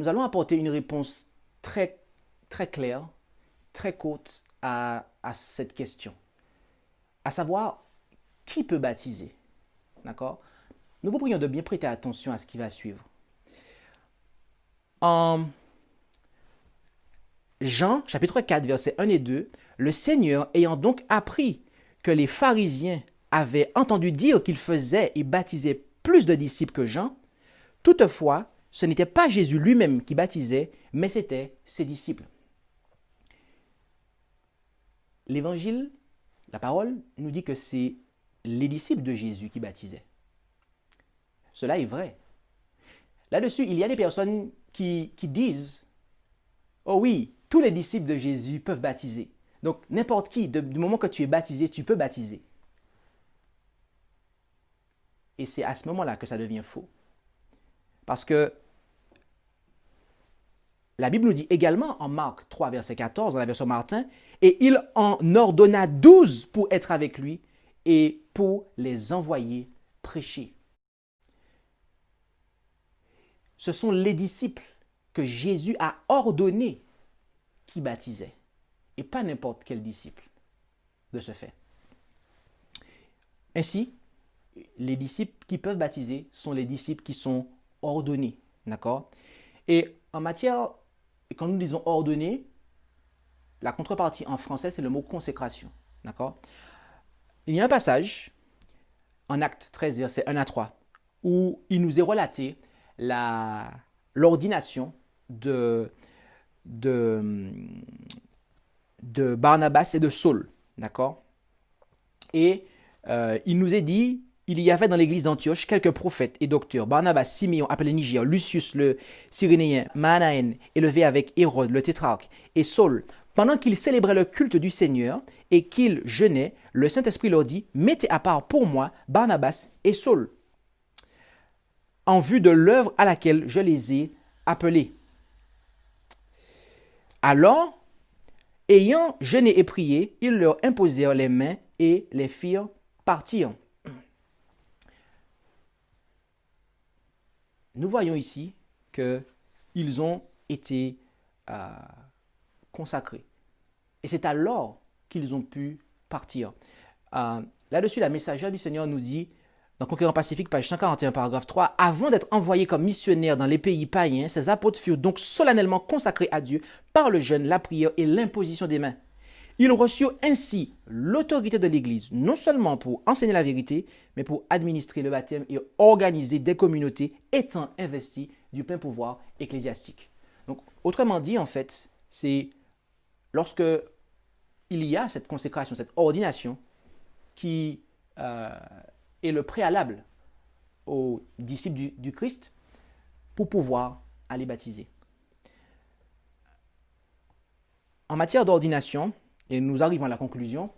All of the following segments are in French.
nous allons apporter une réponse très, très claire, très courte à cette question. À savoir, qui peut baptiser? D'accord? Nous vous prions de bien prêter attention à ce qui va suivre. En Jean, chapitre 4, versets 1 et 2, le Seigneur, ayant donc appris que les pharisiens avaient entendu dire qu'il faisait et baptisait plus de disciples que Jean, toutefois, ce n'était pas Jésus lui-même qui baptisait, mais c'était ses disciples. L'évangile, la parole, nous dit que c'est les disciples de Jésus qui baptisaient. Cela est vrai. Là-dessus, il y a des personnes qui disent, oh oui, tous les disciples de Jésus peuvent baptiser. Donc, n'importe qui, du moment que tu es baptisé, tu peux baptiser. Et c'est à ce moment-là que ça devient faux. Parce que la Bible nous dit également en Marc 3, verset 14, dans la version Martin, et il en ordonna 12 pour être avec lui et pour les envoyer prêcher. Ce sont les disciples que Jésus a ordonnés qui baptisaient, et pas n'importe quel disciple de ce fait. Ainsi, les disciples qui peuvent baptiser sont les disciples qui sont ordonnés, d'accord? Et en matière, quand nous disons ordonné, la contrepartie en français, c'est le mot consécration, d'accord? Il y a un passage, en Actes 13, versets 1 à 3, où il nous est relaté l'ordination de Barnabas et de Saul, d'accord? Et il nous est dit, il y avait dans l'église d'Antioche quelques prophètes et docteurs, Barnabas, Siméon, appelé Niger, Lucius le Cyrénéen, Manaen, élevé avec Hérode le tétrarque, et Saul. Pendant qu'ils célébraient le culte du Seigneur et qu'ils jeûnaient, le Saint-Esprit leur dit, mettez à part pour moi Barnabas et Saul, en vue de l'œuvre à laquelle je les ai appelés. Alors, ayant jeûné et prié, ils leur imposèrent les mains et les firent partir. Nous voyons ici qu'ils ont été consacrés. Et c'est alors qu'ils ont pu partir. Là-dessus, la messagère du Seigneur nous dit, dans Conquérant Pacifique, page 141, paragraphe 3, avant d'être envoyés comme missionnaires dans les pays païens, ces apôtres furent donc solennellement consacrés à Dieu par le jeûne, la prière et l'imposition des mains. Ils reçurent ainsi l'autorité de l'Église, non seulement pour enseigner la vérité, mais pour administrer le baptême et organiser des communautés étant investies du plein pouvoir ecclésiastique. Donc, autrement dit, en fait, c'est lorsque il y a cette consécration, cette ordination qui est le préalable aux disciples du Christ pour pouvoir aller baptiser. En matière d'ordination, et nous arrivons à la conclusion,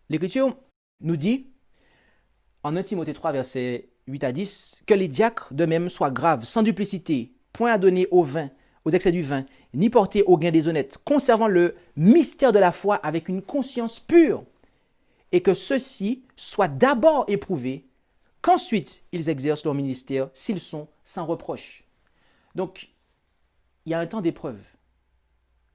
l'Écriture nous dit, en 1 Timothée 3, versets 8 à 10, que les diacres de même soient graves, sans duplicité, point à donner au vin, aux excès du vin, ni portés au gain déshonnête, conservant le mystère de la foi avec une conscience pure, et que ceux-ci soient d'abord éprouvés, qu'ensuite ils exercent leur ministère s'ils sont sans reproche. Donc, il y a un temps d'épreuve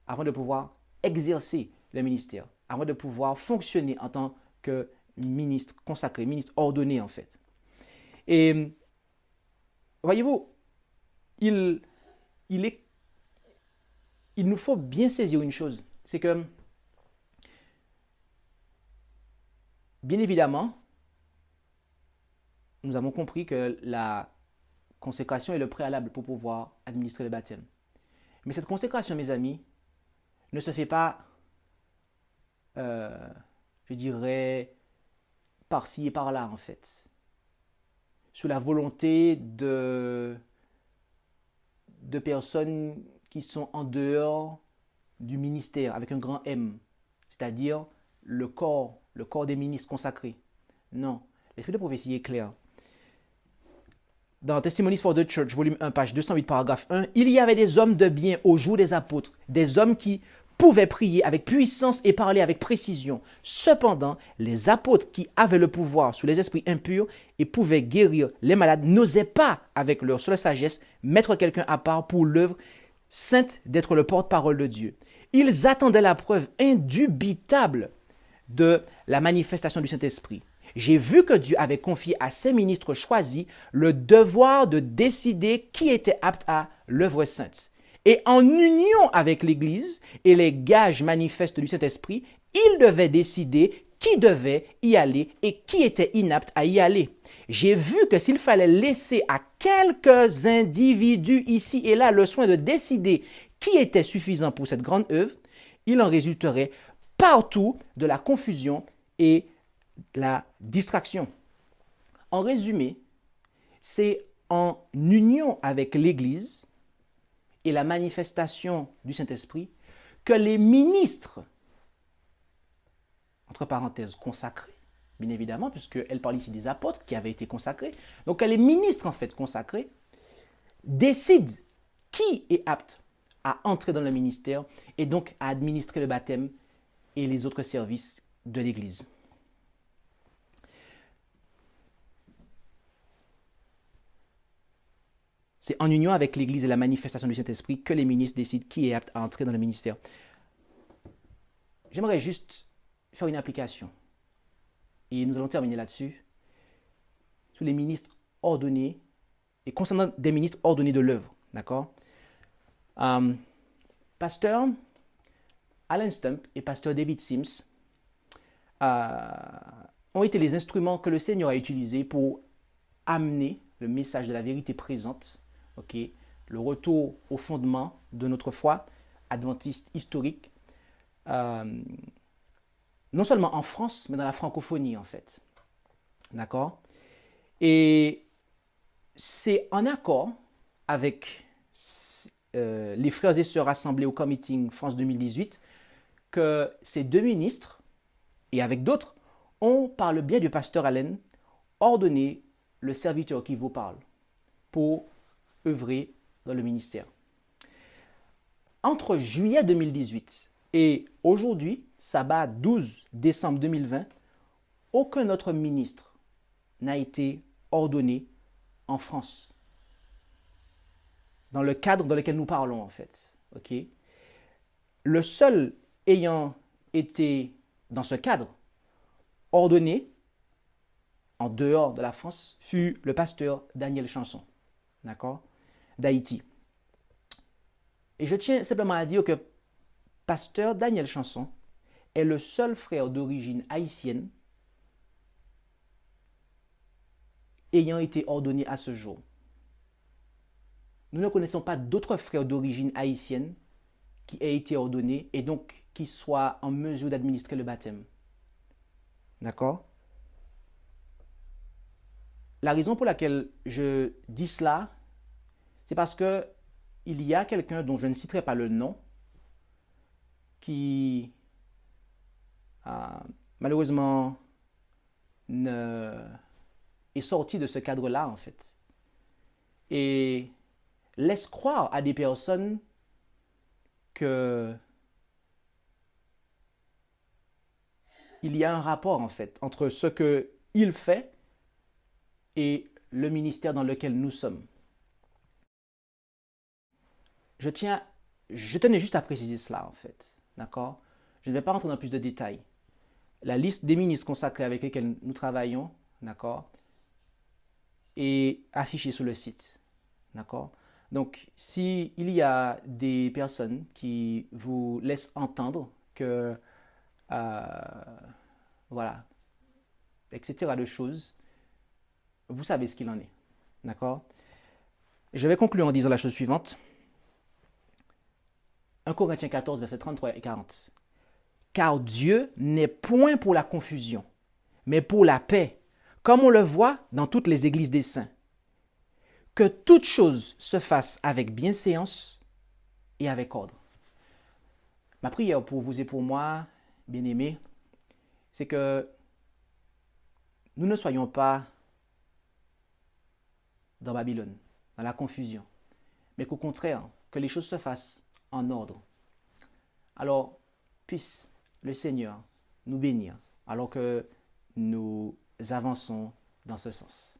avant de pouvoir exercer le ministère, avant de pouvoir fonctionner en tant que ministre consacré, ministre ordonné en fait. Et voyez-vous, il nous faut bien saisir une chose, c'est que, bien évidemment, nous avons compris que la consécration est le préalable pour pouvoir administrer le baptême. Mais cette consécration, mes amis, ne se fait pas, je dirais, par-ci et par-là, en fait. Sous la volonté de personnes qui sont en dehors du ministère, avec un grand M, c'est-à-dire le corps des ministres consacrés. Non, l'esprit de prophétie est clair. Dans Testimonies for the Church, volume 1, page 208, paragraphe 1, il y avait des hommes de bien au jour des apôtres, des hommes qui pouvaient prier avec puissance et parler avec précision. Cependant, les apôtres qui avaient le pouvoir sur les esprits impurs et pouvaient guérir les malades n'osaient pas, avec leur seule sagesse, mettre quelqu'un à part pour l'œuvre sainte d'être le porte-parole de Dieu. Ils attendaient la preuve indubitable de la manifestation du Saint-Esprit. J'ai vu que Dieu avait confié à ses ministres choisis le devoir de décider qui était apte à l'œuvre sainte. Et en union avec l'Église et les gages manifestes du Saint-Esprit, ils devaient décider qui devait y aller et qui était inapte à y aller. J'ai vu que s'il fallait laisser à quelques individus ici et là le soin de décider qui était suffisant pour cette grande œuvre, il en résulterait partout de la confusion et la distraction. En résumé, c'est en union avec l'Église et la manifestation du Saint-Esprit que les ministres, entre parenthèses consacrés, bien évidemment, puisqu'elle parle ici des apôtres qui avaient été consacrés, donc que les ministres en fait consacrés décident qui est apte à entrer dans le ministère et donc à administrer le baptême et les autres services de l'Église. C'est en union avec l'Église et la manifestation du Saint-Esprit que les ministres décident qui est apte à entrer dans le ministère. J'aimerais juste faire une application. Et nous allons terminer là-dessus. Tous les ministres ordonnés, et concernant des ministres ordonnés de l'œuvre, d'accord? Pasteur Alan Stump et pasteur David Sims ont été les instruments que le Seigneur a utilisés pour amener le message de la vérité présente, okay, le retour au fondement de notre foi adventiste historique, non seulement en France, mais dans la francophonie en fait. D'accord? Et c'est en accord avec les frères et sœurs rassemblés au Commeeting France 2018 que ces deux ministres, et avec d'autres, ont, par le biais du pasteur Allen, ordonné le serviteur qui vous parle pour œuvrer dans le ministère. Entre juillet 2018 et aujourd'hui, sabbat 12 décembre 2020, aucun autre ministre n'a été ordonné en France, dans le cadre dans lequel nous parlons en fait. Okay? Le seul ayant été dans ce cadre ordonné en dehors de la France fut le pasteur Daniel Chanson, d'accord, d'Haïti. Et je tiens simplement à dire que pasteur Daniel Chanson est le seul frère d'origine haïtienne ayant été ordonné à ce jour. Nous ne connaissons pas d'autres frères d'origine haïtienne qui aient été ordonnés et donc qui soient en mesure d'administrer le baptême. D'accord? La raison pour laquelle je dis cela, c'est parce que il y a quelqu'un dont je ne citerai pas le nom qui malheureusement est sorti de ce cadre-là en fait et laisse croire à des personnes que il y a un rapport en fait entre ce qu'il fait et le ministère dans lequel nous sommes. Je tenais juste à préciser cela en fait, d'accord? Je ne vais pas rentrer dans plus de détails. La liste des ministres consacrés avec lesquels nous travaillons, d'accord, est affichée sur le site, d'accord? Donc, s'il y a des personnes qui vous laissent entendre que, voilà, etc. de choses, vous savez ce qu'il en est, d'accord? Je vais conclure en disant la chose suivante. 1 Corinthiens 14, versets 33 et 40. Car Dieu n'est point pour la confusion, mais pour la paix, comme on le voit dans toutes les églises des saints. Que toute chose se fasse avec bienséance et avec ordre. Ma prière pour vous et pour moi, bien-aimés, c'est que nous ne soyons pas dans Babylone, dans la confusion, mais qu'au contraire, que les choses se fassent en ordre, Alors, puisse le Seigneur nous bénir alors que nous avançons dans ce sens.